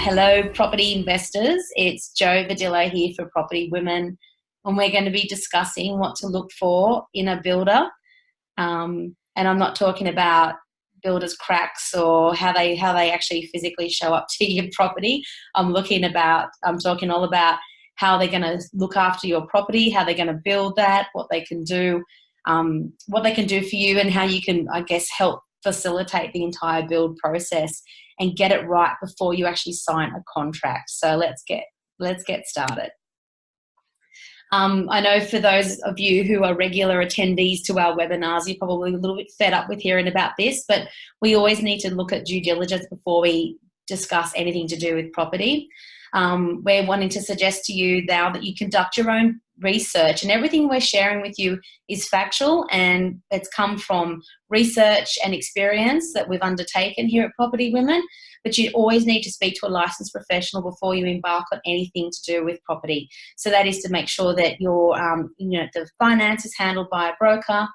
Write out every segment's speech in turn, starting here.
Hello, property investors. It's Jo Vadillo here for Property Women, and we're going to be discussing what to look for in a builder. And I'm not talking about builders' cracks or how they actually physically show up to your property. I'm talking all about how they're going to look after your property, how they're going to build that, what they can do for you, and how you can, I guess, help facilitate the entire build process and get it right before you actually sign a contract. So let's get started. I know for those of you who are regular attendees to our webinars, you're probably a little bit fed up with hearing about this, but we always need to look at due diligence before we discuss anything to do with property. We're wanting to suggest to you now that you conduct your own research, and everything we're sharing with you is factual and it's come from research and experience that we've undertaken here at Property Women. But you always need to speak to a licensed professional before you embark on anything to do with property. So that is to make sure that the finance is handled by a broker,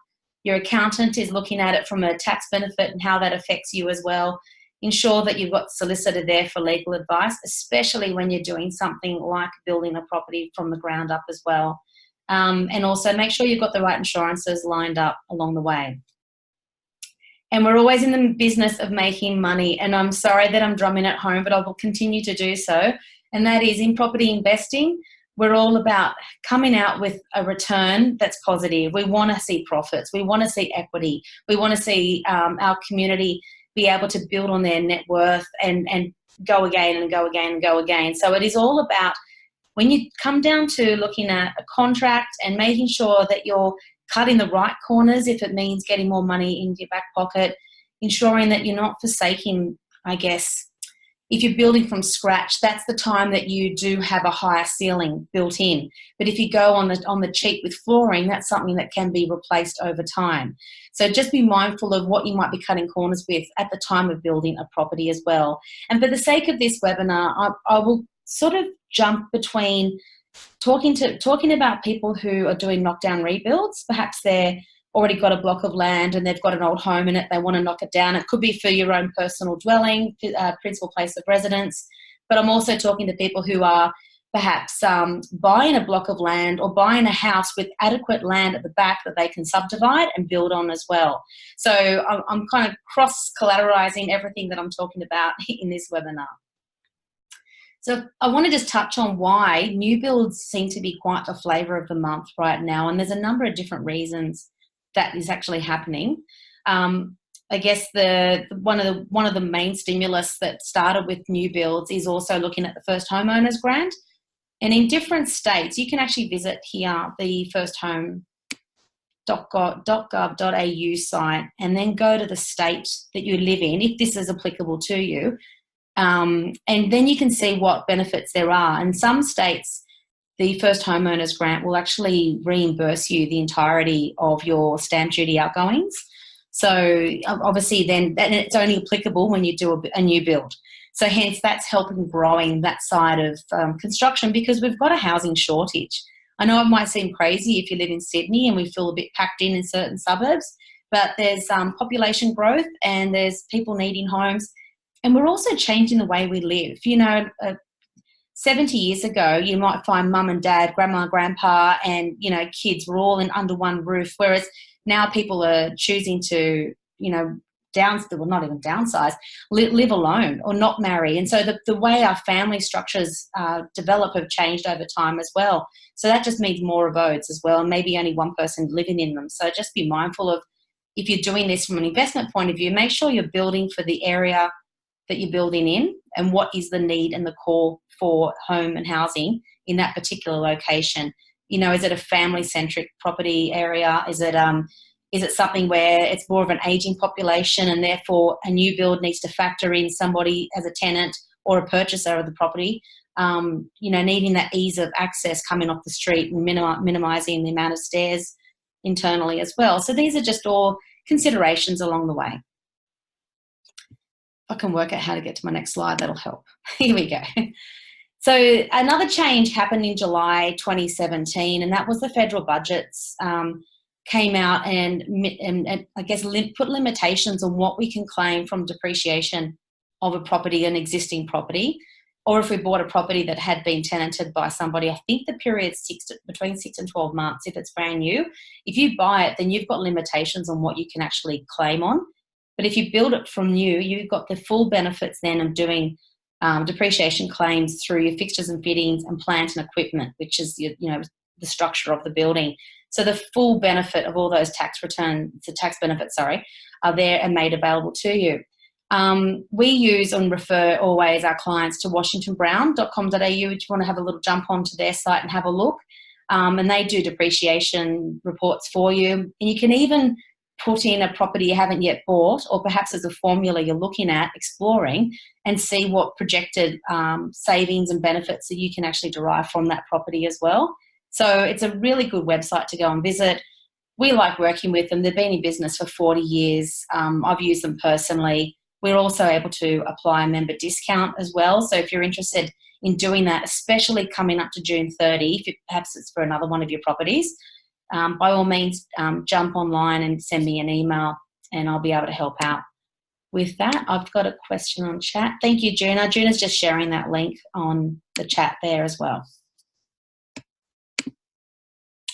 your accountant is looking at it from a tax benefit and how that affects you as well. Ensure that you've got a solicitor there for legal advice, especially when you're doing something like building a property from the ground up as well. And also make sure you've got the right insurances lined up along the way. And we're always in the business of making money. And I'm sorry that I'm drumming at home, but I will continue to do so. And that is, in property investing, we're all about coming out with a return that's positive. We want to see profits. We want to see equity. We want to see our community be able to build on their net worth and go again and go again and go again. So it is all about, when you come down to looking at a contract and making sure that you're cutting the right corners, if it means getting more money into your back pocket, ensuring that you're not forsaking, I guess, if you're building from scratch, that's the time that you do have a higher ceiling built in. But if you go on the cheap with flooring, that's something that can be replaced over time. So just be mindful of what you might be cutting corners with at the time of building a property as well. And for the sake of this webinar, I will sort of jump between talking about people who are doing knockdown rebuilds. Perhaps they're already got a block of land and they've got an old home in it, they want to knock it down. It could be for your own personal dwelling, principal place of residence. But I'm also talking to people who are perhaps buying a block of land or buying a house with adequate land at the back that they can subdivide and build on as well. So I'm kind of cross-collateralizing everything that I'm talking about in this webinar. So I want to just touch on why new builds seem to be quite the flavour of the month right now, and there's a number of different reasons that is actually happening. I guess one of the main stimulus that started with new builds is also looking at the first homeowners grant. And in different states, you can actually visit here the firsthome.gov.au site and then go to the state that you live in, if this is applicable to you. And then you can see what benefits there are. In some states, the first homeowners grant will actually reimburse you the entirety of your stamp duty outgoings. So obviously then it's only applicable when you do a new build. So hence that's helping growing that side of construction, because we've got a housing shortage. I know it might seem crazy if you live in Sydney and we feel a bit packed in certain suburbs, but there's population growth and there's people needing homes. And we're also changing the way we live. 70 years ago, you might find mum and dad, grandma, grandpa, and, kids were all under one roof, whereas now people are choosing to, not even downsize, live alone or not marry. And so the way our family structures develop have changed over time as well. So that just means more abodes as well, and maybe only one person living in them. So just be mindful of, if you're doing this from an investment point of view, make sure you're building for the area that you're building in and what is the need and the core for home and housing in that particular location. Is it a family-centric property area? Is it something where it's more of an aging population and therefore a new build needs to factor in somebody as a tenant or a purchaser of the property, needing that ease of access coming off the street and minimising the amount of stairs internally as well. So these are just all considerations along the way. I can work out how to get to my next slide, that'll help. Here we go. So another change happened in July 2017, and that was the federal budgets came out and I guess put limitations on what we can claim from depreciation of a property, an existing property. or if we bought a property that had been tenanted by somebody, I think the period's between 6 and 12 months if it's brand new. If you buy it, then you've got limitations on what you can actually claim on. But if you build it from new, you've got the full benefits then of doing depreciation claims through your fixtures and fittings and plant and equipment, which is the structure of the building. So the full benefit of all those tax benefits, are there and made available to you. We use and refer always our clients to washingtonbrown.com.au if you want to have a little jump onto their site and have a look. And they do depreciation reports for you. And you can even put in a property you haven't yet bought, or perhaps as a formula you're looking at exploring, and see what projected savings and benefits that you can actually derive from that property as well. So it's a really good website to go and visit. We like working with them. They've been in business for 40 years. I've used them personally. We're also able to apply a member discount as well. So if you're interested in doing that, especially coming up to June 30, perhaps it's for another one of your properties, by all means, jump online and send me an email and I'll be able to help out with that. I've got a question on chat. Thank you, Juna. Juna's just sharing that link on the chat there as well.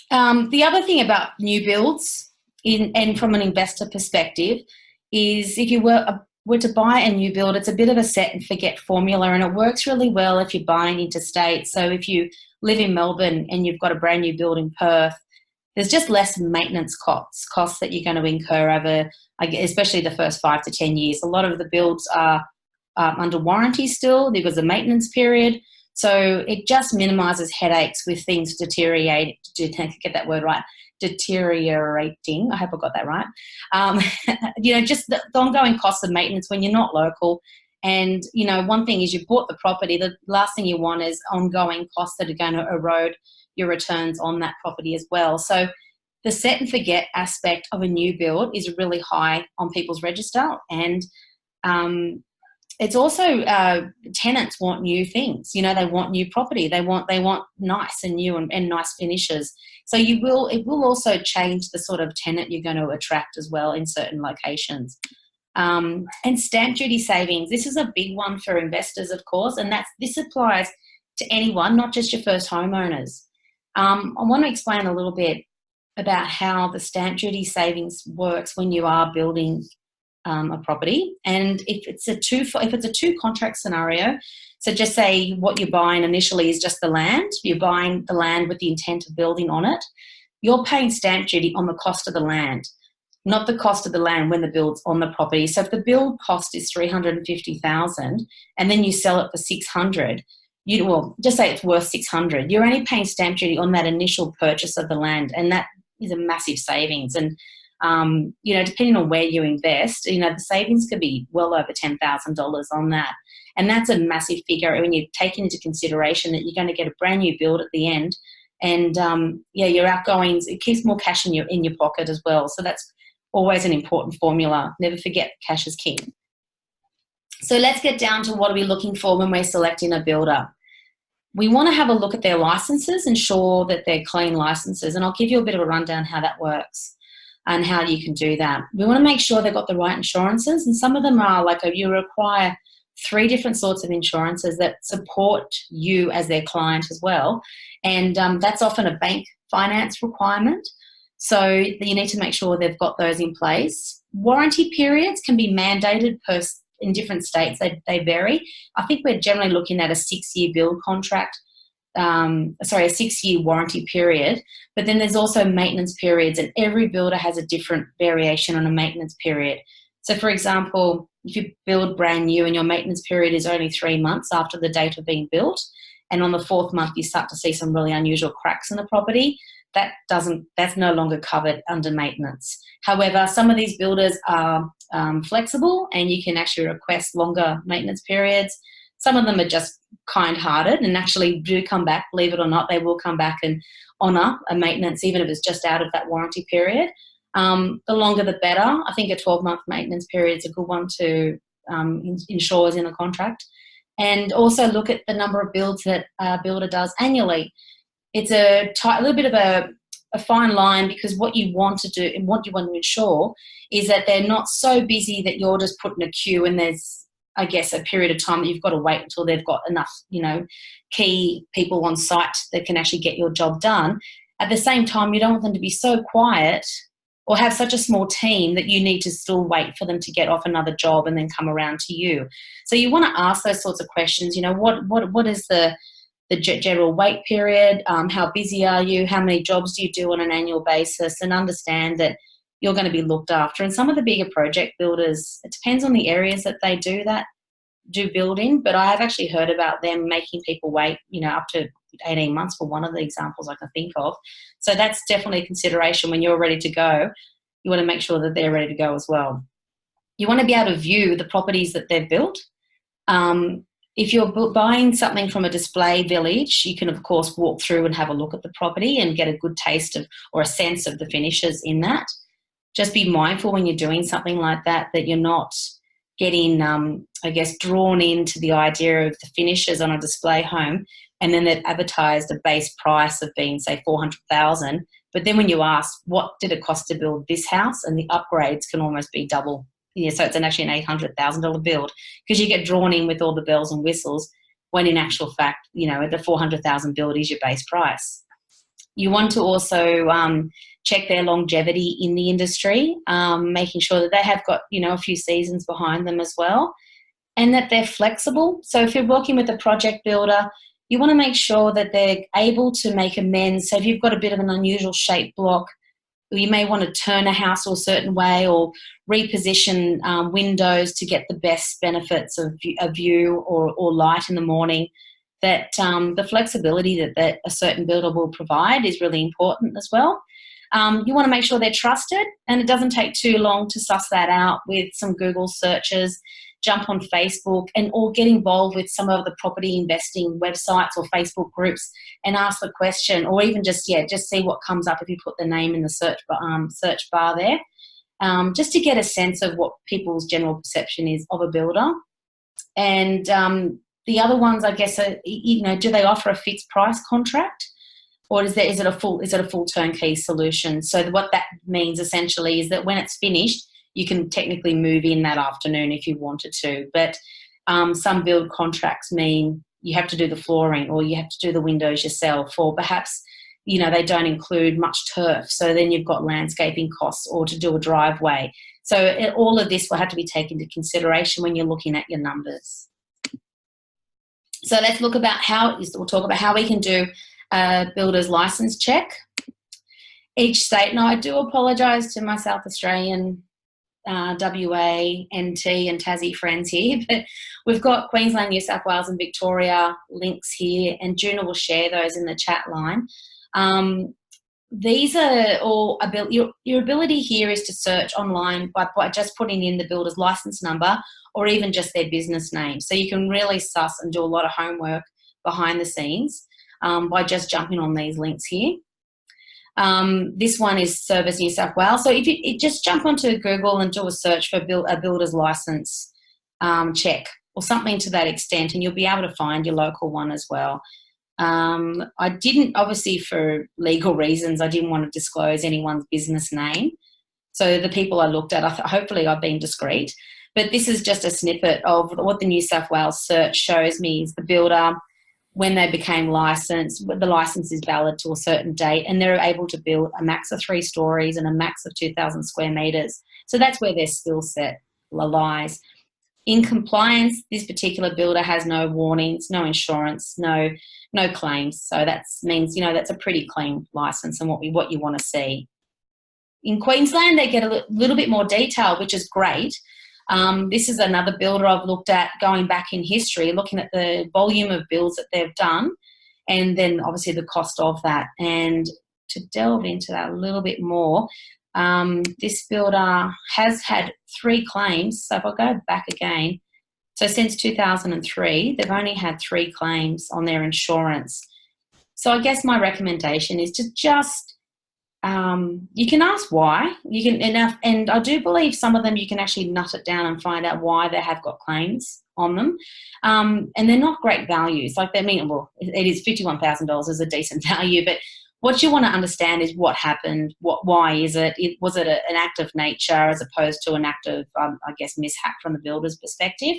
The other thing about new builds, and from an investor perspective, is if you were to buy a new build, it's a bit of a set and forget formula, and it works really well if you're buying interstate. So if you live in Melbourne and you've got a brand new build in Perth, there's just less maintenance costs that you're going to incur over, especially the first 5 to 10 years. A lot of the builds are under warranty still. There was a maintenance period. So it just minimises headaches with things deteriorating. I hope I got that right. Just the ongoing costs of maintenance when you're not local. And, one thing is you bought the property, the last thing you want is ongoing costs that are going to erode your returns on that property as well. So the set and forget aspect of a new build is really high on people's register. And it's also tenants want new things. They want new property. They want nice and new and nice finishes. So it will also change the sort of tenant you're going to attract as well in certain locations. And stamp duty savings. This is a big one for investors, of course, and this applies to anyone, not just your first homeowners. I want to explain a little bit about how the stamp duty savings works when you are building a property. And if it's a two contract scenario, so just say what you're buying initially is just the land, you're buying the land with the intent of building on it, you're paying stamp duty on the cost of the land, not the cost of the land when the build's on the property. So if the build cost is $350,000 and then you sell it for $600,000, just say it's worth $600,000, you're only paying stamp duty on that initial purchase of the land, and that is a massive savings. And depending on where you invest, the savings could be well over $10,000 on that. And that's a massive figure when you take into consideration that you're going to get a brand new build at the end. And, your outgoings, it keeps more cash in your pocket as well. So that's always an important formula. Never forget cash is king. So let's get down to what are we looking for when we're selecting a builder. We want to have a look at their licenses, ensure that they're clean licenses. And I'll give you a bit of a rundown how that works and how you can do that. We want to make sure they've got the right insurances, and some of them are you require 3 different sorts of insurances that support you as their client as well. And that's often a bank finance requirement. So you need to make sure they've got those in place. Warranty periods can be mandated in different states. They vary. I think we're generally looking at a 6-year build contract, a 6-year warranty period. But then there's also maintenance periods, and every builder has a different variation on a maintenance period. So, for example, if you build brand new and your maintenance period is only 3 months after the date of being built, and on the 4th month you start to see some really unusual cracks in the property, that's no longer covered under maintenance. However, some of these builders are flexible, and you can actually request longer maintenance periods. Some of them are just kind-hearted and actually do come back, believe it or not, they will come back and honour a maintenance even if it's just out of that warranty period. The longer the better. I think a 12-month maintenance period is a good one to ensure is in a contract. And also look at the number of builds that a builder does annually. It's a little bit of a fine line, because what you want to do and what you want to ensure is that they're not so busy that you're just putting a queue and there's I guess, a period of time that you've got to wait until they've got enough, key people on site that can actually get your job done. At the same time, you don't want them to be so quiet or have such a small team that you need to still wait for them to get off another job and then come around to you. So you want to ask those sorts of questions. What is the general wait period? How busy are you? How many jobs do you do on an annual basis? And understand that you're going to be looked after. And some of the bigger project builders, it depends on the areas that they do build in, but I have actually heard about them making people wait, up to 18 months for one of the examples I can think of. So that's definitely a consideration when you're ready to go. You want to make sure that they're ready to go as well. You want to be able to view the properties that they've built. If you're buying something from a display village, you can, of course, walk through and have a look at the property and get a good taste of or a sense of the finishes in that. Just be mindful when you're doing something like that you're not getting, drawn into the idea of the finishes on a display home, and then they've advertised a base price of being, say, $400,000. But then when you ask, what did it cost to build this house? And the upgrades can almost be double. Yeah, so it's actually an $800,000 build, because you get drawn in with all the bells and whistles when in actual fact, the $400,000 build is your base price. You want to also check their longevity in the industry, making sure that they have got, a few seasons behind them as well, and that they're flexible. So if you're working with a project builder, you want to make sure that they're able to make amends. So if you've got a bit of an unusual shaped block, you may want to turn a house a certain way or reposition windows to get the best benefits of view or light in the morning. That the flexibility that a certain builder will provide is really important as well. You want to make sure they're trusted, and it doesn't take too long to suss that out with some Google searches. Jump on Facebook or get involved with some of the property investing websites or Facebook groups and ask the question, or even just see what comes up if you put the name in the search bar there, just to get a sense of what people's general perception is of a builder. And the other ones, I guess, are, do they offer a fixed price contract, or is it a full turnkey solution? So what that means essentially is that when it's finished, you can technically move in that afternoon if you wanted to. But some build contracts mean you have to do the flooring, or you have to do the windows yourself, or perhaps, they don't include much turf. So then you've got landscaping costs, or to do a driveway. So all of this will have to be taken into consideration when you're looking at your numbers. So let's talk about how we can do a builder's license check. Each state, and I do apologise to my South Australian WA, NT and Tassie friends here, but we've got Queensland, New South Wales and Victoria links here, and Juna will share those in the chat line. These are all your ability here is to search online by just putting in the builder's license number or even just their business name. So you can really suss and do a lot of homework behind the scenes by just jumping on these links here. This one is Service New South Wales. So if you just jump onto Google and do a search for a builder's license check or something to that extent, and you'll be able to find your local one as well. I didn't, obviously for legal reasons, I didn't want to disclose anyone's business name. So the people I looked at, hopefully I've been discreet, but this is just a snippet of what the New South Wales search shows me is the builder, when they became licensed, the license is valid to a certain date, and they're able to build a max of 3 stories and a max of 2,000 square metres. So that's where their skill set lies. In compliance, this particular builder has no warnings, no insurance, no claims. So that means, that's a pretty clean licence and what you want to see. In Queensland, they get a little bit more detail, which is great. This is another builder I've looked at going back in history, looking at the volume of builds that they've done and then obviously the cost of that. And to delve into that a little bit more, this builder has had 3 claims. So if I go back again, so since 2003, they've only had 3 claims on their insurance. So I guess my recommendation is to just you can ask why. And I do believe some of them you can actually nut it down and find out why they have got claims on them. And they're not great values. Like it is $51,000 is a decent value, but what you want to understand is what happened, why is it? Was it an act of nature as opposed to an act of, mishap from the builder's perspective?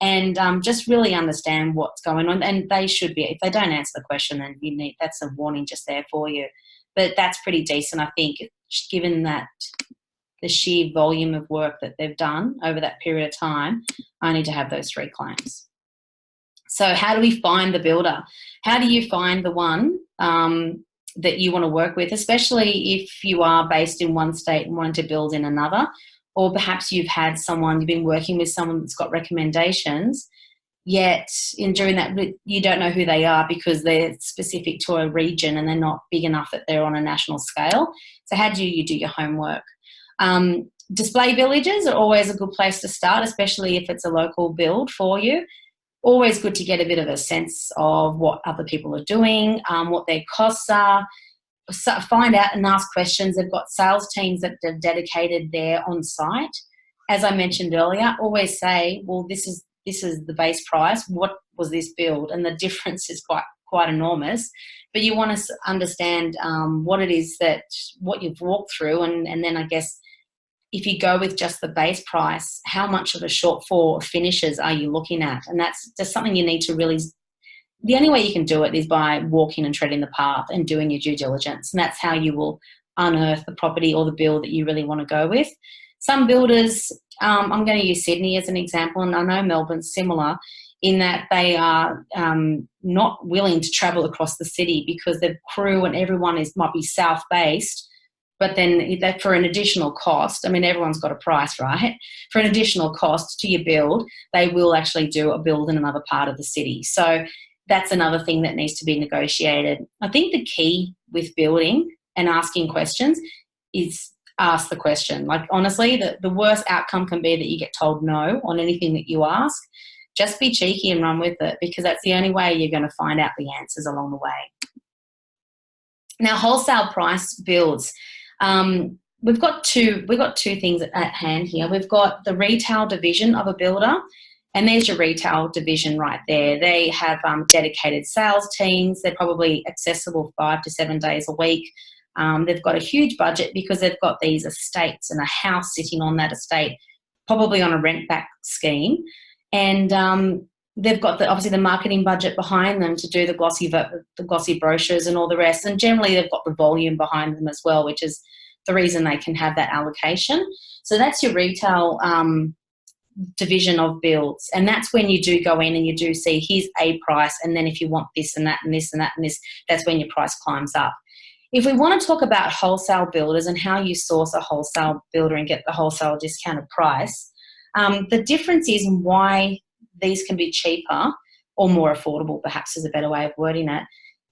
and just really understand what's going on. And they should be, if they don't answer the question, then that's a warning just there for you. But that's pretty decent, I think, given that the sheer volume of work that they've done over that period of time, only to have those 3 claims. So how do we find the builder? How do you find the one that you want to work with, especially if you are based in one state and wanting to build in another, or perhaps you've been working with someone that's got recommendations, yet during that you don't know who they are because they're specific to a region and they're not big enough that they're on a national scale. So how do you do your homework? Display villages are always a good place to start, especially if it's a local build for you. Always good to get a bit of a sense of what other people are doing, what their costs are. So find out and ask questions. They've got sales teams that are dedicated there on site. As I mentioned earlier, always say, well, this is the base price. What was this build? And the difference is quite enormous. But you want to understand what it is what you've walked through, and then I guess if you go with just the base price, how much of a shortfall finishes are you looking at? And that's just something you need to really, the only way you can do it is by walking and treading the path and doing your due diligence. And that's how you will unearth the property or the build that you really want to go with. Some builders, I'm going to use Sydney as an example, and I know Melbourne's similar in that they are not willing to travel across the city because their crew and everyone might be south-based. But then for an additional cost, I mean, everyone's got a price, right? For an additional cost to your build, they will actually do a build in another part of the city. So that's another thing that needs to be negotiated. I think the key with building and asking questions is ask the question. Like, honestly, the worst outcome can be that you get told no on anything that you ask. Just be cheeky and run with it, because that's the only way you're going to find out the answers along the way. Now, wholesale price builds. We've got two things at hand here. We've got the retail division of a builder, and there's your retail division right there. They have dedicated sales teams. They're probably accessible 5 to 7 days a week. They've got a huge budget because they've got these estates and a house sitting on that estate, probably on a rent back scheme. And they've got obviously the marketing budget behind them to do the glossy brochures and all the rest. And generally they've got the volume behind them as well, which is the reason they can have that allocation. So that's your retail division of builds. And that's when you do go in and you do see, here's a price, and then if you want this and that and this and that and this, that's when your price climbs up. If we want to talk about wholesale builders and how you source a wholesale builder and get the wholesale discounted price, the difference is why these can be cheaper or more affordable, perhaps is a better way of wording it,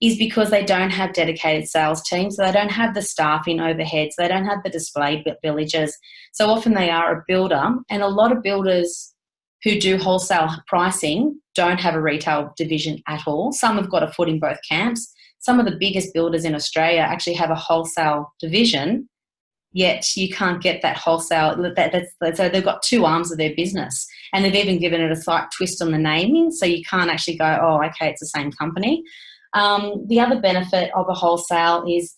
is because they don't have dedicated sales teams. So they don't have the staffing overheads. They don't have the display villages. So often they are a builder, and a lot of builders who do wholesale pricing don't have a retail division at all. Some have got a foot in both camps. Some of the biggest builders in Australia actually have a wholesale division, yet you can't get that wholesale. So they've got two arms of their business, and they've even given it a slight twist on the naming, so you can't actually go, oh, okay, it's the same company. The other benefit of a wholesale is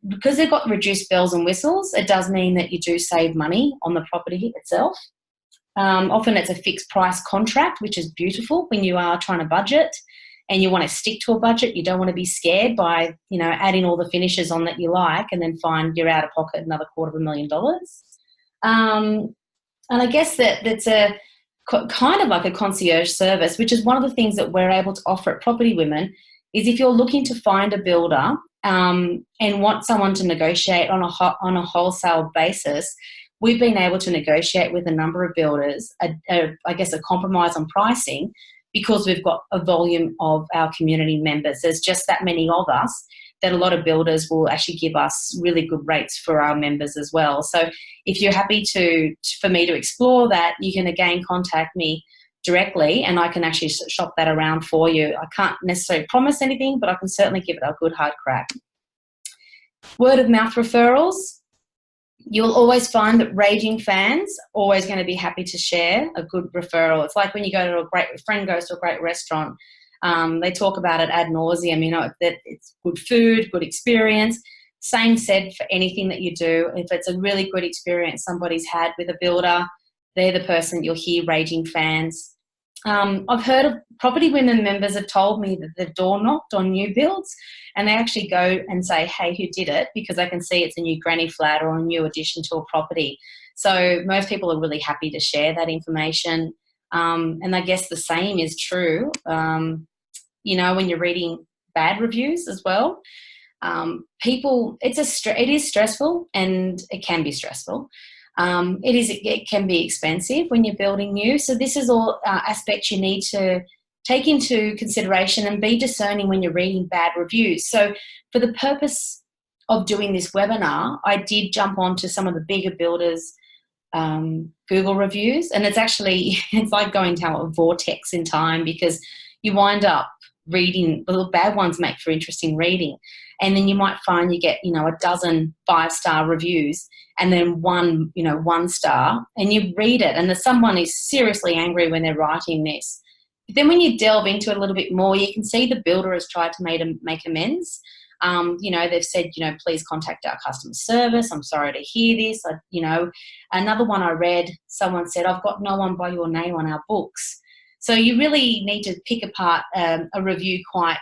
because they've got reduced bells and whistles, it does mean that you do save money on the property itself. Often it's a fixed price contract, which is beautiful when you are trying to budget and you want to stick to a budget. You don't want to be scared by, adding all the finishes on that you like and then find you're out of pocket another $250,000. And I guess that's a kind of like a concierge service, which is one of the things that we're able to offer at Property Women, is if you're looking to find a builder and want someone to negotiate on a wholesale basis, we've been able to negotiate with a number of builders, I guess a compromise on pricing, because we've got a volume of our community members. There's just that many of us that a lot of builders will actually give us really good rates for our members as well. So if you're happy for me to explore that, you can again contact me directly and I can actually shop that around for you. I can't necessarily promise anything, but I can certainly give it a good hard crack. Word of mouth referrals. You'll always find that raging fans are always going to be happy to share a good referral. It's like when you go to a friend goes to a great restaurant. They talk about it ad nauseum, that it's good food, good experience. Same said for anything that you do. If it's a really good experience somebody's had with a builder, they're the person you'll hear raging fans I've heard of property women members have told me that they've door knocked on new builds, and they actually go and say, hey, who did it? Because they can see it's a new granny flat or a new addition to a property. So most people are really happy to share that information. And I guess the same is true, you know, when you're reading bad reviews as well. It is stressful, and it can be stressful. It can be expensive when you're building new. So this is all aspects you need to take into consideration and be discerning when you're reading bad reviews. So for the purpose of doing this webinar, I did jump onto some of the bigger builders' Google reviews, and it's like going down a vortex in time, because you wind up reading, the little bad ones make for interesting reading, and then you might find you get, you know, a dozen 5-star reviews and then one, you know, 1 star, and you read it and someone is seriously angry when they're writing this. But then when you delve into it a little bit more, you can see the builder has tried to make amends. You know, they've said, you know, please contact our customer service. I'm sorry to hear this. You know, another one I read, someone said, I've got no one by your name on our books. So you really need to pick apart a review quite,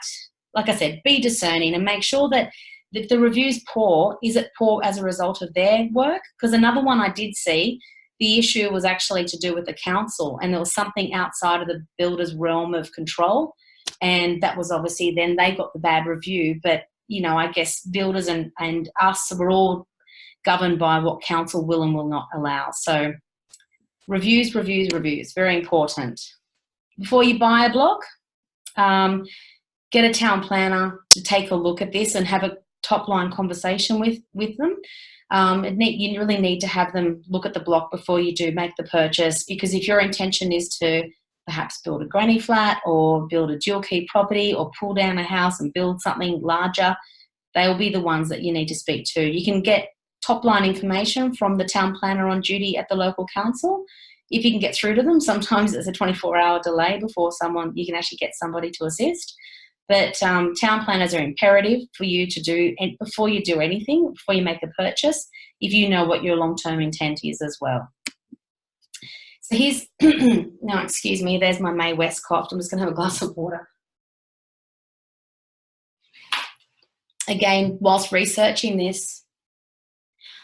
like I said, be discerning and make sure that if the review's poor, is it poor as a result of their work? Because another one I did see, the issue was actually to do with the council, and there was something outside of the builder's realm of control, and that was obviously then they got the bad review. But, you know, I guess builders and us were all governed by what council will and will not allow. So reviews, very important. Before you buy a block, get a town planner to take a look at this and have a top-line conversation with them. You really need to have them look at the block before you do make the purchase, because if your intention is to perhaps build a granny flat or build a dual key property or pull down a house and build something larger, they will be the ones that you need to speak to. You can get top-line information from the town planner on duty at the local council. If you can get through to them, sometimes it's a 24-hour delay before you can actually get somebody to assist. But town planners are imperative for you to do, and before you do anything, before you make a purchase, if you know what your long-term intent is as well. So here's, no, excuse me, there's my May West cough. I'm just going to have a glass of water. Again, whilst researching this,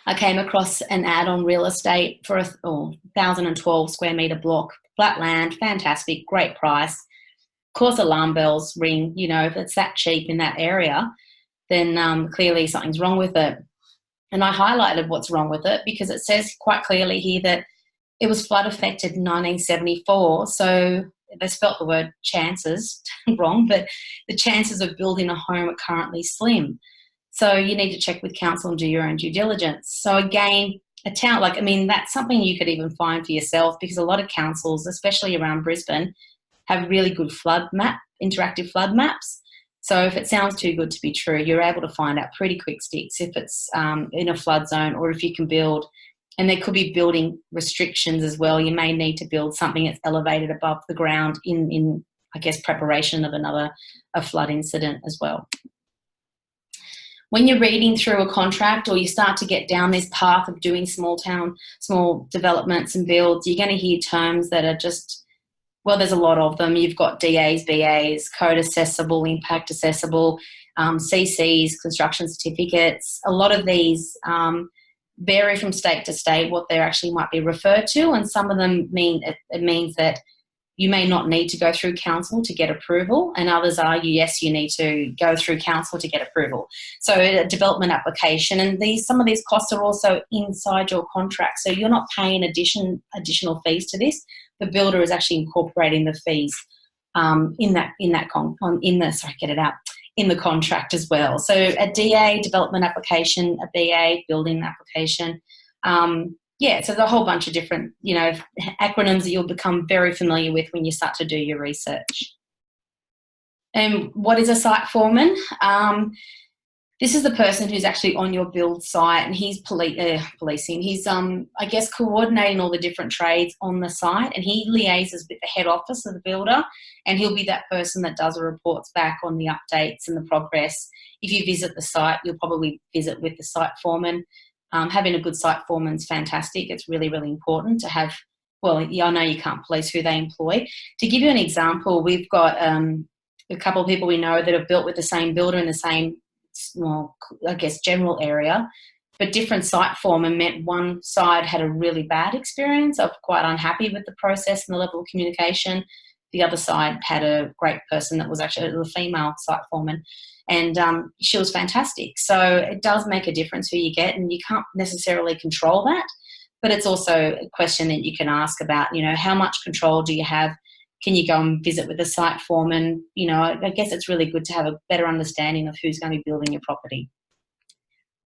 I came across an ad on real estate for a 1,012 square metre block, flat land, fantastic, great price. Of course, alarm bells ring. You know, if it's that cheap in that area, then clearly something's wrong with it. And I highlighted what's wrong with it because it says quite clearly here that it was flood affected in 1974. So they spelt the word chances wrong, but the chances of building a home are currently slim. So you need to check with council and do your own due diligence. So again, that's something you could even find for yourself, because a lot of councils, especially around Brisbane, have really good interactive flood maps. So if it sounds too good to be true, you're able to find out pretty quick sticks if it's in a flood zone, or if you can build, and there could be building restrictions as well. You may need to build something that's elevated above the ground in I guess, preparation of a flood incident as well. When you're reading through a contract, or you start to get down this path of doing small developments and builds, you're going to hear terms that are just, well, there's a lot of them. You've got DAs, BAs, code accessible, impact accessible, CCs, construction certificates. A lot of these vary from state to state what they actually might be referred to, and some of them it means that you may not need to go through council to get approval, and others are, yes, you need to go through council to get approval. So a development application, and some of these costs are also inside your contract, so you're not paying additional fees to this. The builder is actually incorporating the fees in the contract as well. So a DA, development application, a BA, building application. So there's a whole bunch of different, acronyms that you'll become very familiar with when you start to do your research. And what is a site foreman? This is the person who's actually on your build site, and he's policing. He's, coordinating all the different trades on the site, and he liaises with the head office of the builder, and he'll be that person that does the reports back on the updates and the progress. If you visit the site, you'll probably visit with the site foreman. Having a good site foreman is fantastic. It's really, really important to have well, yeah, I know you can't police who they employ. To give you an example, we've got a couple of people we know that have built with the same builder in the same, well, I guess, general area, but different site form, and meant one side had a really bad experience of quite unhappy with the process and the level of communication. The other side had a great person that was actually a female site foreman, and she was fantastic. So it does make a difference who you get, and you can't necessarily control that, but it's also a question that you can ask about, how much control do you have? Can you go and visit with the site foreman? I guess it's really good to have a better understanding of who's going to be building your property.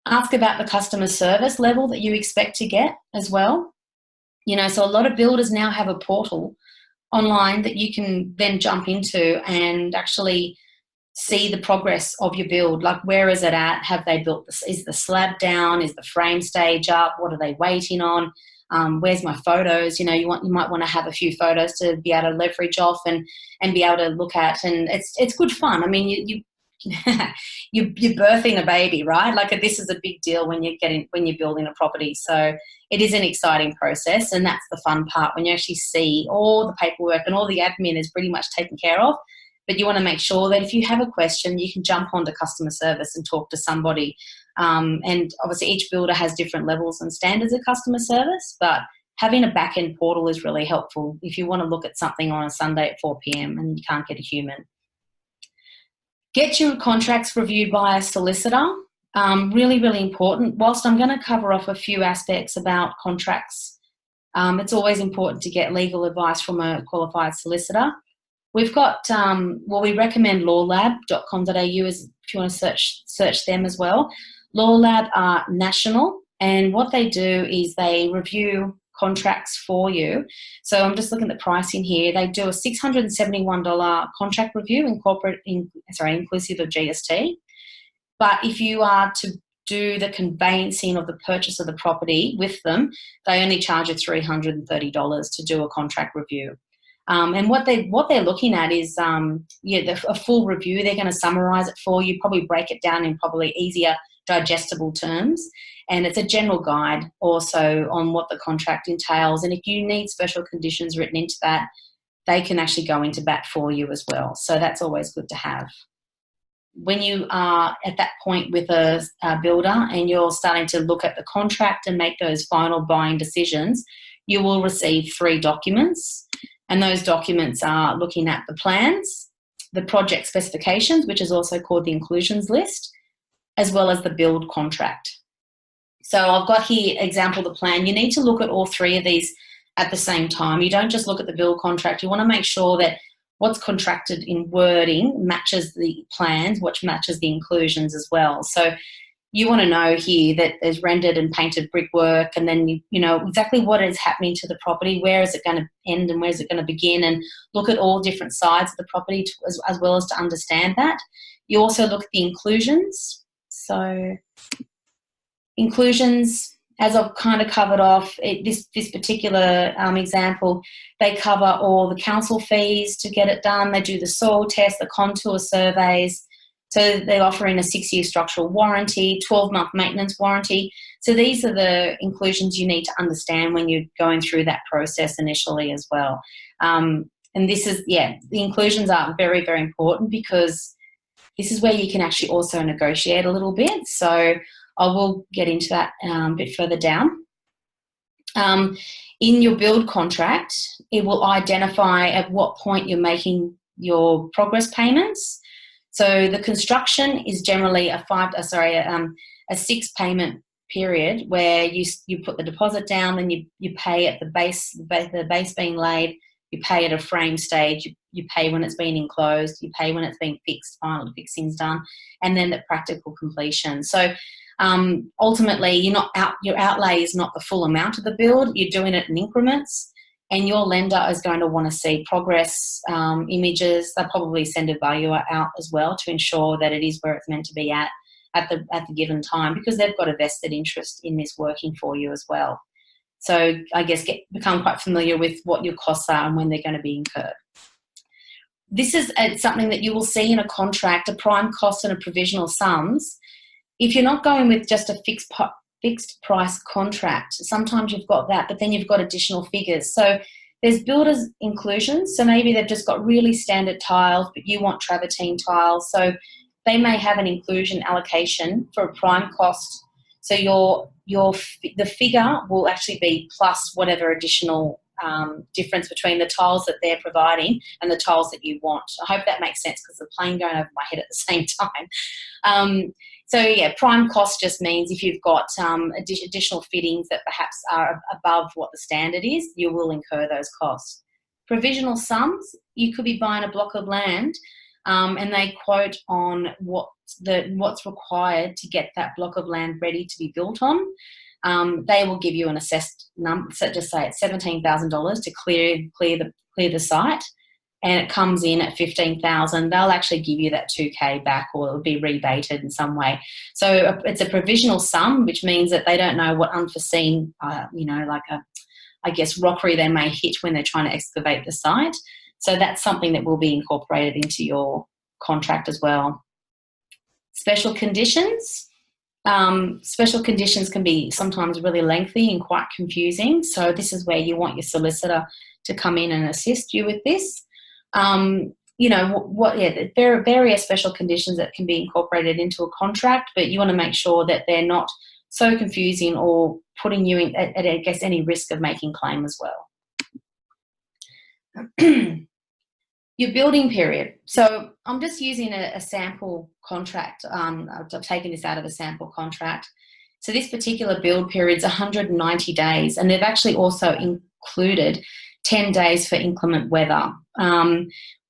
Ask about the customer service level that you expect to get as well. So a lot of builders now have a portal online that you can then jump into and actually see the progress of your build. Like, where is it at? Have they built this? Is the slab down? Is the frame stage up? What are they waiting on? Where's my photos? You might want to have a few photos to be able to leverage off and be able to look at, and it's good fun. I mean, you're birthing a baby, right? Like, this is a big deal when you're building a property. So it is an exciting process, and that's the fun part, when you actually see all the paperwork and all the admin is pretty much taken care of. But you want to make sure that if you have a question, you can jump onto customer service and talk to somebody. And obviously each builder has different levels and standards of customer service, but having a back-end portal is really helpful if you want to look at something on a Sunday at 4 p.m. and you can't get a human. Get your contracts reviewed by a solicitor. Really, really important. Whilst I'm going to cover off a few aspects about contracts, it's always important to get legal advice from a qualified solicitor. We've got, we recommend lawlab.com.au if you want to search them as well. Lawlab are national, and what they do is they review contracts for you. So I'm just looking at the pricing here. They do a $671 contract review inclusive of GST. But if you are to do the conveyancing of the purchase of the property with them, they only charge you $330 to do a contract review. And what they're looking at is a full review. They're going to summarise it for you, probably break it down in probably easier, digestible terms. And it's a general guide also on what the contract entails. And if you need special conditions written into that, they can actually go into bat for you as well. So that's always good to have. When you are at that point with a builder and you're starting to look at the contract and make those final buying decisions, you will receive 3 documents. And those documents are looking at the plans, the project specifications, which is also called the inclusions list, as well as the build contract. So I've got here example the plan. You need to look at all 3 of these at the same time. You don't just look at the build contract. You want to make sure that what's contracted in wording matches the plans, which matches the inclusions as well. So you want to know here that there's rendered and painted brickwork, and then you know exactly what is happening to the property, where is it going to end and where is it going to begin, and look at all different sides of the property as well as to understand that. You also look at the inclusions. So inclusions, as I've kind of covered off, this particular example, they cover all the council fees to get it done. They do the soil test, the contour surveys. So they're offering a 6-year structural warranty, 12-month maintenance warranty. So these are the inclusions you need to understand when you're going through that process initially as well. And this is, the inclusions are very, very important because this is where you can actually also negotiate a little bit. So I will get into that a bit further down. In your build contract, it will identify at what point you're making your progress payments. So the construction is generally a 6 payment period where you put the deposit down, then you pay at the base being laid, you pay at a frame stage, you pay when it's been enclosed, you pay when it's been fixed, final fixing's done, and then the practical completion. So ultimately, your outlay is not the full amount of the build. You're doing it in increments, and your lender is going to want to see progress images. They'll probably send a valuer out as well to ensure that it is where it's meant to be at the given time, because they've got a vested interest in this working for you as well. So I guess become quite familiar with what your costs are and when they're going to be incurred. This is something that you will see in a contract, a prime cost and a provisional sums. If you're not going with just a fixed fixed price contract. Sometimes you've got that, but then you've got additional figures. So there's builders inclusions. So maybe they've just got really standard tiles, but you want travertine tiles. So they may have an inclusion allocation for a prime cost. So the figure will actually be plus whatever additional difference between the tiles that they're providing and the tiles that you want. I hope that makes sense, because the plane going over my head at the same time. So yeah, prime cost just means if you've got additional fittings that perhaps are above what the standard is, you will incur those costs. Provisional sums, you could be buying a block of land and they quote on what's required to get that block of land ready to be built on. They will give you an assessed number, so just say it's $17,000 to clear the site, and it comes in at $15,000. They'll actually give you that $2,000 back, or it'll be rebated in some way. So it's a provisional sum, which means that they don't know what unforeseen, rockery they may hit when they're trying to excavate the site. So that's something that will be incorporated into your contract as well. Special conditions. Special conditions can be sometimes really lengthy and quite confusing. So this is where you want your solicitor to come in and assist you with this. There are various special conditions that can be incorporated into a contract, but you want to make sure that they're not so confusing or putting you in, at any risk of making claim as well. Your building period. So I'm just using a sample contract. I've taken this out of a sample contract. So this particular build period is 190 days, and they've actually also included 10 days for inclement weather.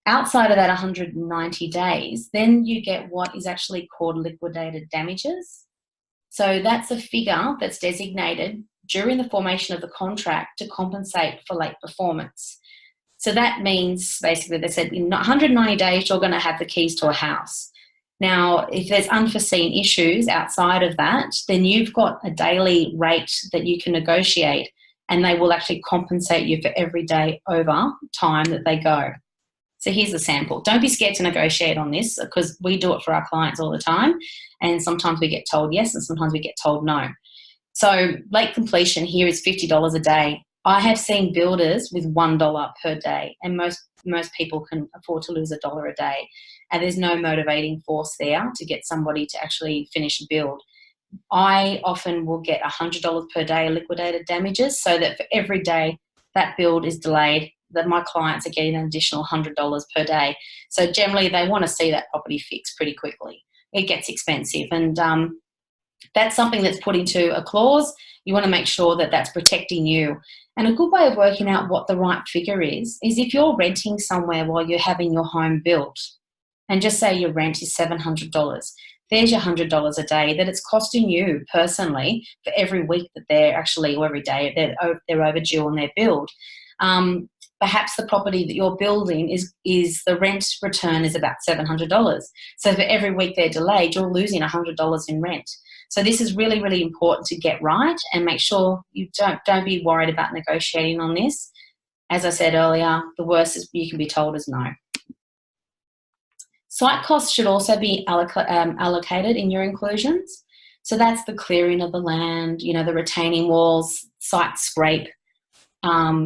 Outside of that 190 days, then you get what is actually called liquidated damages. So that's a figure that's designated during the formation of the contract to compensate for late performance. So that means basically they said in 190 days you're going to have the keys to a house. Now, if there's unforeseen issues outside of that, then you've got a daily rate that you can negotiate, and they will actually compensate you for every day over time that they go. So here's a sample. Don't be scared to negotiate on this, because we do it for our clients all the time, and sometimes we get told yes and sometimes we get told no. So late completion here is $50 a day. I have seen builders with $1 per day, and most people can afford to lose $1 a day, and there's no motivating force there to get somebody to actually finish a build. I often will get $100 per day liquidated damages, so that for every day that build is delayed, that my clients are getting an additional $100 per day. So generally they want to see that property fixed pretty quickly. It gets expensive, and that's something that's put into a clause. You want to make sure that that's protecting you. And a good way of working out what the right figure is if you're renting somewhere while you're having your home built, and just say your rent is $700. There's your $100 a day that it's costing you personally for every week that they're actually, or every day they're overdue on their build. Perhaps the property that you're building is the rent return is about $700. So for every week they're delayed, you're losing $100 in rent. So this is really, really important to get right, and make sure you don't be worried about negotiating on this. As I said earlier, the worst is you can be told is no. Site costs should also be allocated in your inclusions. So that's the clearing of the land, the retaining walls, site scrape,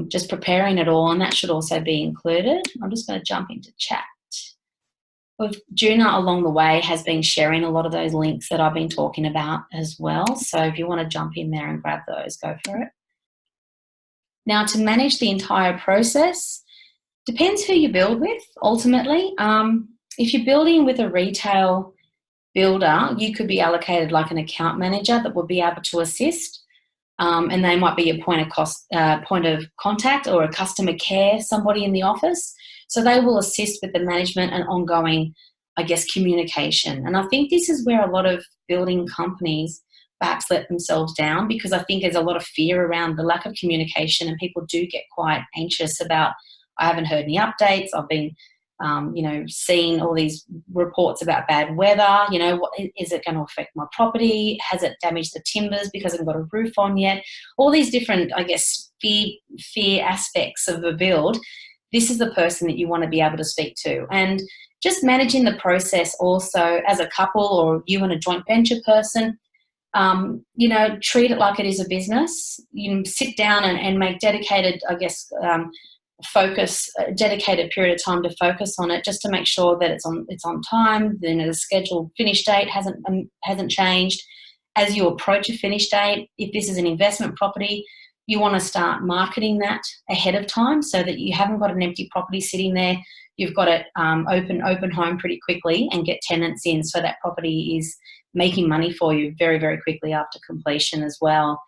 just preparing it all, and that should also be included. I'm just going to jump into chat. Juna along the way has been sharing a lot of those links that I've been talking about as well. So if you want to jump in there and grab those, go for it. Now, to manage the entire process, depends who you build with ultimately. If you're building with a retail builder, you could be allocated like an account manager that will be able to assist. And they might be a point of contact, or a customer care, somebody in the office. So they will assist with the management and ongoing, communication. And I think this is where a lot of building companies perhaps let themselves down, because I think there's a lot of fear around the lack of communication, and people do get quite anxious about, I haven't heard any updates, I've been seeing all these reports about bad weather, is it going to affect my property? Has it damaged the timbers because I haven't got a roof on yet? All these different, fear aspects of a build. This is the person that you want to be able to speak to. And just managing the process also as a couple, or you and a joint venture person, You know, treat it like it is a business. You sit down and make dedicated, I guess, focus, a dedicated period of time to focus on it, just to make sure that it's on time. Then the scheduled finish date hasn't changed. As you approach a finish date, if this is an investment property, you want to start marketing that ahead of time so that you haven't got an empty property sitting there. You've got it open home pretty quickly and get tenants in, so that property is making money for you very, very quickly after completion as well.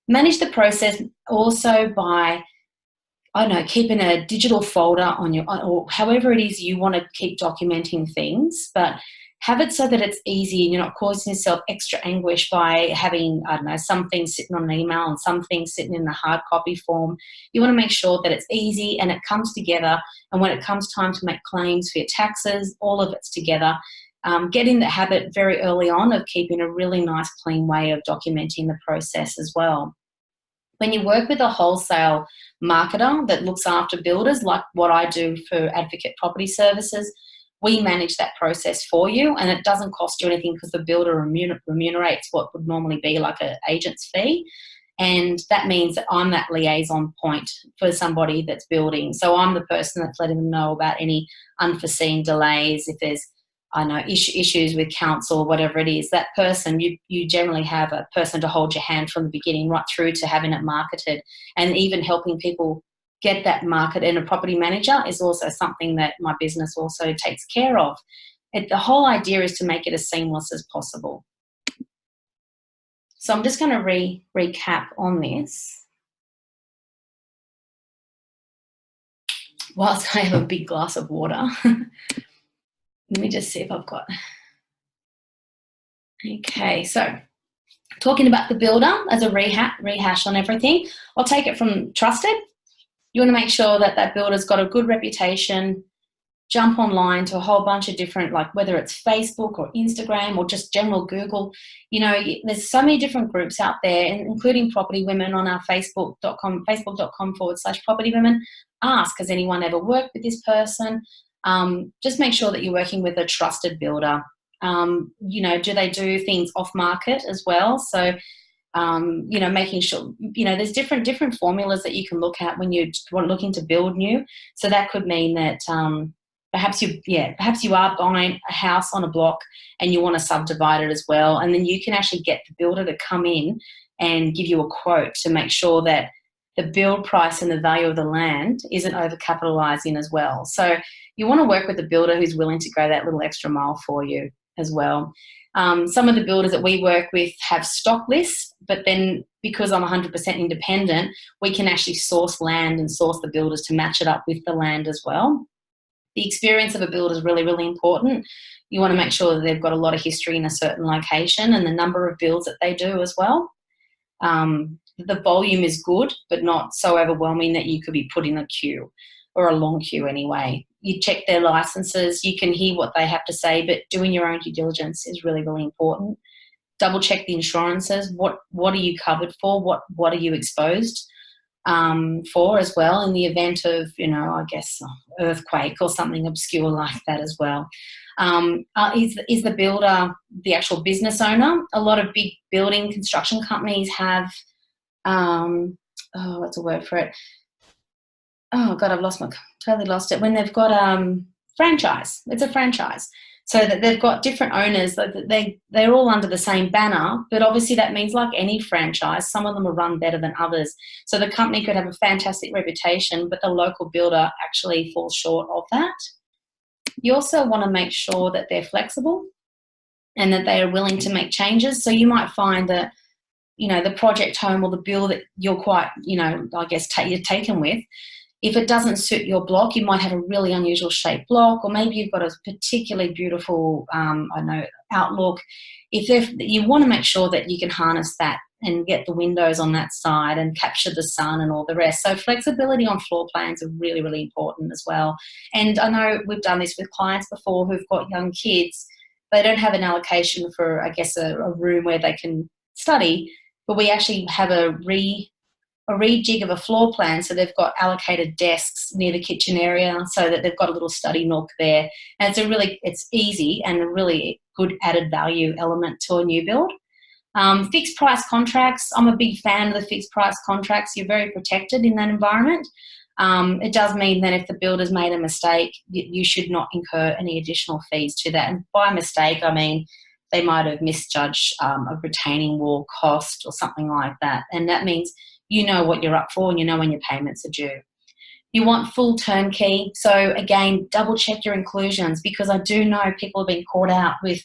Manage the process also by, I don't know, keeping a digital folder on your, or however it is you want to keep documenting things, but have it so that it's easy and you're not causing yourself extra anguish by having, I don't know, some things sitting on an email and some things sitting in the hard copy form. You want to make sure that it's easy and it comes together, and when it comes time to make claims for your taxes, all of it's together. Get in the habit very early on of keeping a really nice, clean way of documenting the process as well. When you work with a wholesale marketer that looks after builders, like what I do for Advocate Property Services, we manage that process for you, and it doesn't cost you anything because the builder remunerates what would normally be like an agent's fee. And that means that I'm that liaison point for somebody that's building. So I'm the person that's letting them know about any unforeseen delays. If there's, I know, issues with council, whatever it is, that person, you generally have a person to hold your hand from the beginning right through to having it marketed, and even helping people get that market. And a property manager is also something that my business also takes care of. The whole idea is to make it as seamless as possible. So I'm just going to recap on this whilst I have a big glass of water. Let me just see if I've got... Okay, so talking about the builder as a rehash on everything, I'll take it from trusted. You want to make sure that that builder's got a good reputation. Jump online to a whole bunch of different, like whether it's Facebook or Instagram or just general Google. You know, there's so many different groups out there, including Property Women on our facebook.com/Property Women. Ask, has anyone ever worked with this person? Just make sure that you're working with a trusted builder. You know, do they do things off market as well? So, you know, making sure, you know, there's different formulas that you can look at when you're looking to build new. So that could mean that perhaps you are buying a house on a block and you want to subdivide it as well, and then you can actually get the builder to come in and give you a quote to make sure that the build price and the value of the land isn't overcapitalizing as well. So you want to work with a builder who's willing to go that little extra mile for you as well. Some of the builders that we work with have stock lists, but then because I'm 100% independent, we can actually source land and source the builders to match it up with the land as well. The experience of a builder is really, really important. You want to make sure that they've got a lot of history in a certain location and the number of builds that they do as well. The volume is good, but not so overwhelming that you could be put in a queue, or a long queue anyway. You check their licenses, you can hear what they have to say, but doing your own due diligence is really, really important. Double check the insurances. What are you covered for? What are you exposed for as well, in the event of, you know, I guess earthquake or something obscure like that as well. Is the builder the actual business owner? A lot of big building construction companies have, what's a word for it? Oh God, totally lost it. When they've got franchise, it's a franchise. So that they've got different owners, they're all under the same banner, but obviously that means, like any franchise, some of them are run better than others. So the company could have a fantastic reputation, but the local builder actually falls short of that. You also want to make sure that they're flexible and that they are willing to make changes. So you might find that, you know, the project home or the build that you're quite, you know, I guess you're taken with, if it doesn't suit your block, you might have a really unusual shaped block, or maybe you've got a particularly beautiful, outlook. You want to make sure that you can harness that and get the windows on that side and capture the sun and all the rest. So flexibility on floor plans are really, really important as well. And I know we've done this with clients before who've got young kids. They don't have an allocation for, I guess, a room where they can study, but we actually have a rejig of a floor plan, so they've got allocated desks near the kitchen area so that they've got a little study nook there. And it's easy and a really good added value element to a new build. Fixed price contracts, I'm a big fan of the fixed price contracts. You're very protected in that environment. It does mean that if the builder's made a mistake, you should not incur any additional fees to that. And by mistake, I mean they might have misjudged a retaining wall cost or something like that. And that means you know what you're up for and you know when your payments are due. You want full turnkey. So again, double check your inclusions, because I do know people have been caught out with,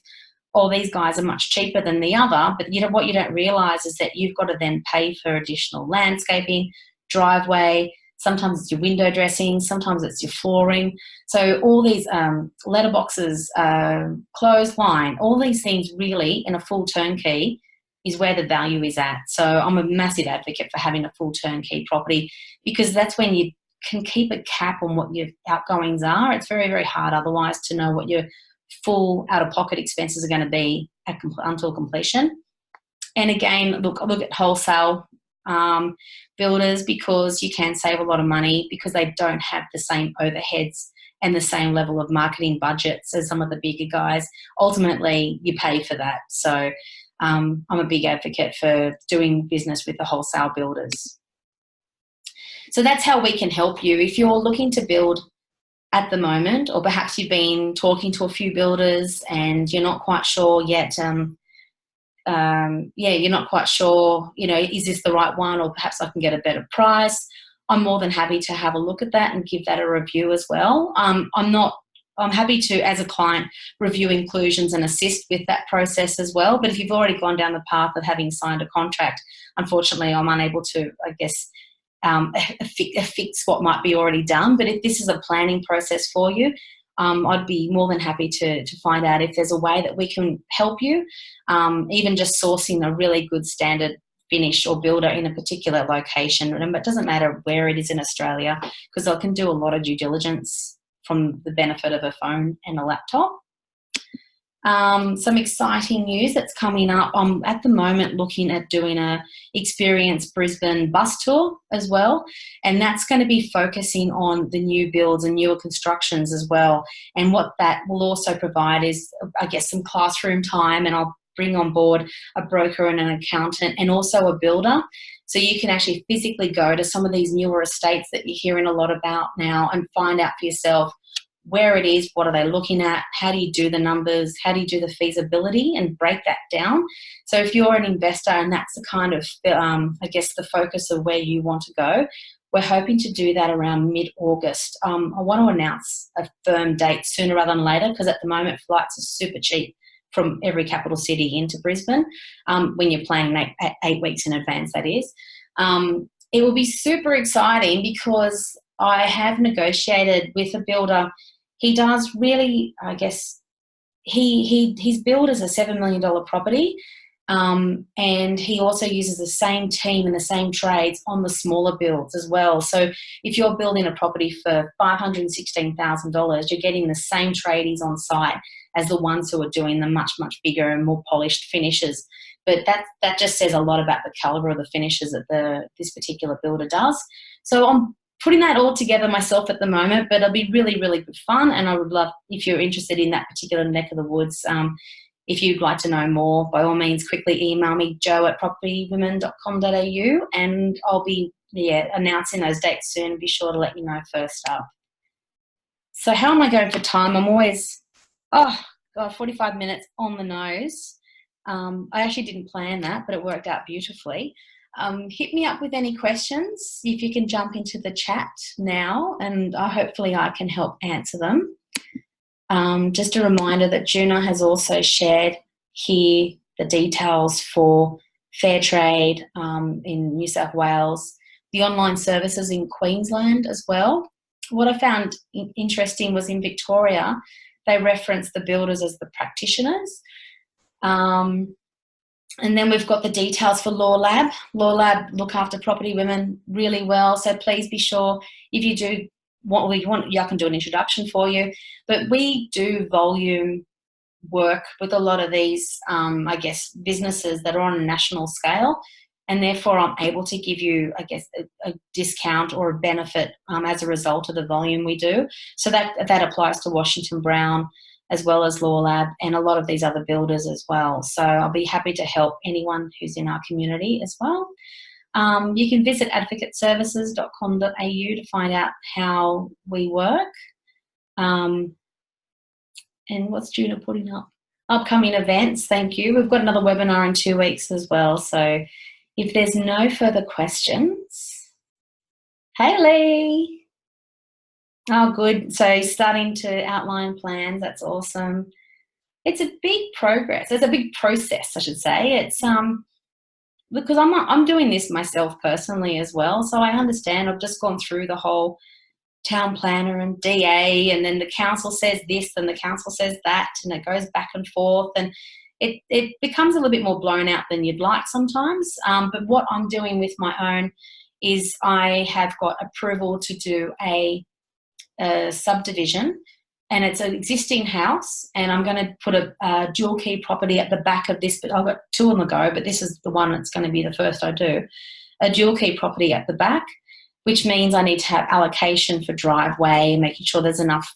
oh, these guys are much cheaper than the other, but what you don't realise is that you've got to then pay for additional landscaping, driveway, sometimes it's your window dressing, sometimes it's your flooring. So all these letterboxes, clothesline, all these things really in a full turnkey is where the value is at. So I'm a massive advocate for having a full turnkey property, because that's when you can keep a cap on what your outgoings are. It's very, very hard otherwise to know what your full out-of-pocket expenses are going to be until completion. And again, look at wholesale builders, because you can save a lot of money because they don't have the same overheads and the same level of marketing budgets as some of the bigger guys. Ultimately, you pay for that. So I'm a big advocate for doing business with the wholesale builders. So that's how we can help you. If you're looking to build at the moment, or perhaps you've been talking to a few builders and you're not quite sure yet, you're not quite sure, is this the right one, or perhaps I can get a better price, I'm more than happy to have a look at that and give that a review as well. I'm happy to, as a client, review inclusions and assist with that process as well. But if you've already gone down the path of having signed a contract, unfortunately, I'm unable to, fix what might be already done. But if this is a planning process for you, I'd be more than happy to find out if there's a way that we can help you, even just sourcing a really good standard finish or builder in a particular location. And it doesn't matter where it is in Australia, because I can do a lot of due diligence from the benefit of a phone and a laptop. Some exciting news that's coming up. I'm at the moment looking at doing a Experience Brisbane bus tour as well, and that's going to be focusing on the new builds and newer constructions as well. And what that will also provide is, some classroom time, and I'll bring on board a broker and an accountant and also a builder. So you can actually physically go to some of these newer estates that you're hearing a lot about now and find out for yourself where it is, what are they looking at, how do you do the numbers, how do you do the feasibility, and break that down. So if you're an investor and that's the kind of, the focus of where you want to go, we're hoping to do that around mid-August. I want to announce a firm date sooner rather than later, because at the moment flights are super cheap from every capital city into Brisbane, when you're planning 8 weeks in advance, that is. It will be super exciting because I have negotiated with a builder. He does really, his build is a $7 million property, and he also uses the same team and the same trades on the smaller builds as well. So if you're building a property for $516,000, you're getting the same tradies on site as the ones who are doing the much, much bigger and more polished finishes. But that just says a lot about the calibre of the finishes that this particular builder does. So I'm putting that all together myself at the moment, but it'll be really, really good fun. And I would love, if you're interested in that particular neck of the woods, if you'd like to know more, by all means, quickly email me, jo@propertywomen.com.au, and I'll be announcing those dates soon and be sure to let you know first up. So how am I going for time? I'm always, 45 minutes on the nose. I actually didn't plan that, but it worked out beautifully. Hit me up with any questions. If you can jump into the chat now, and hopefully I can help answer them. Just a reminder that Juna has also shared here the details for Fair Trade in New South Wales, the online services in Queensland as well. What I found interesting was in Victoria, they reference the builders as the practitioners. And then we've got the details for Law Lab. Law Lab look after property women really well. So please be sure, if you do what we want, I can do an introduction for you. But we do volume work with a lot of these, businesses that are on a national scale. And therefore I'm able to give you, a discount or a benefit as a result of the volume we do. So that applies to Washington Brown, as well as Law Lab and a lot of these other builders as well. So I'll be happy to help anyone who's in our community as well. You can visit advocateservices.com.au to find out how we work. And what's Juna putting up? Upcoming events, thank you. We've got another webinar in 2 weeks as well. So if there's no further questions, hey Lee. Oh, good. So starting to outline plans, that's awesome. It's a big progress. It's a big process, I should say. It's because I'm doing this myself personally as well. So I understand. I've just gone through the whole town planner and DA, and then the council says this and the council says that, and it goes back and forth, and it becomes a little bit more blown out than you'd like sometimes. But what I'm doing with my own is I have got approval to do a subdivision, and it's an existing house, and I'm going to put a dual key property at the back of this, but I've got 2 on the go, but this is the one that's going to be the first I do, a dual key property at the back, which means I need to have allocation for driveway, making sure there's enough,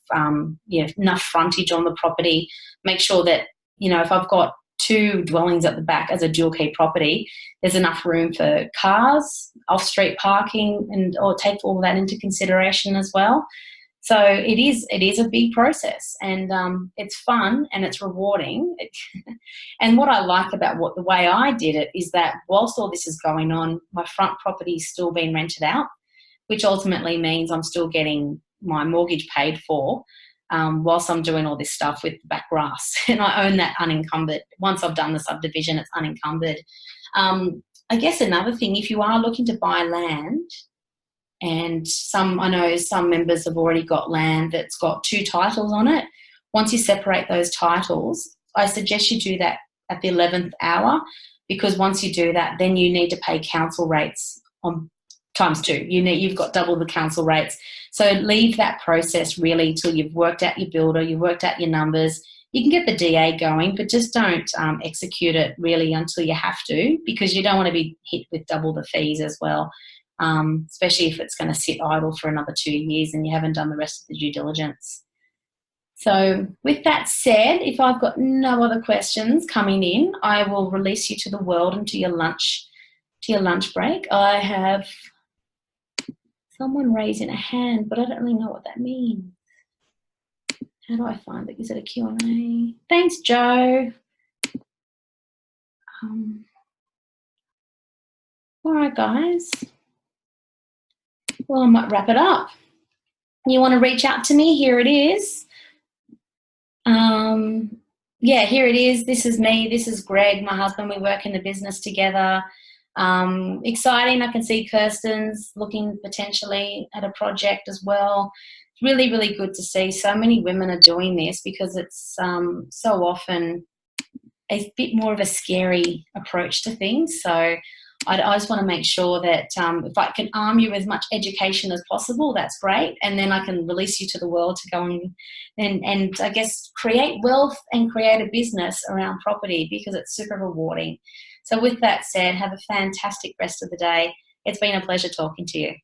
enough frontage on the property, make sure that, if I've got 2 dwellings at the back as a dual key property, there's enough room for cars, off-street parking, or take all that into consideration as well. So it is a big process, and it's fun and it's rewarding. And what I like about the way I did it is that whilst all this is going on, my front property is still being rented out, which ultimately means I'm still getting my mortgage paid for whilst I'm doing all this stuff with the back grass. And I own that unencumbered. Once I've done the subdivision, it's unencumbered. I guess another thing, if you are looking to buy land, and I know some members have already got land that's got 2 titles on it. Once you separate those titles, I suggest you do that at the 11th hour, because once you do that, then you need to pay council rates on times 2. You've got double the council rates. So leave that process really till you've worked out your builder, you've worked out your numbers. You can get the DA going, but just don't execute it really until you have to, because you don't want to be hit with double the fees as well. Especially if it's going to sit idle for another 2 years and you haven't done the rest of the due diligence. So with that said, if I've got no other questions coming in, I will release you to the world and to your lunch break. I have someone raising a hand, but I don't really know what that means. How do I find it? Is it a Q&A? Thanks, Joe. All right, guys. Well, I might wrap it up. You want to reach out to me? Here it is. Here it is. This is me. This is Greg, my husband. We work in the business together. Exciting. I can see Kirsten's looking potentially at a project as well. Really, really good to see so many women are doing this, because it's so often a bit more of a scary approach to things. So I just want to make sure that if I can arm you with as much education as possible, that's great. And then I can release you to the world to go and I guess create wealth and create a business around property, because it's super rewarding. So with that said, have a fantastic rest of the day. It's been a pleasure talking to you.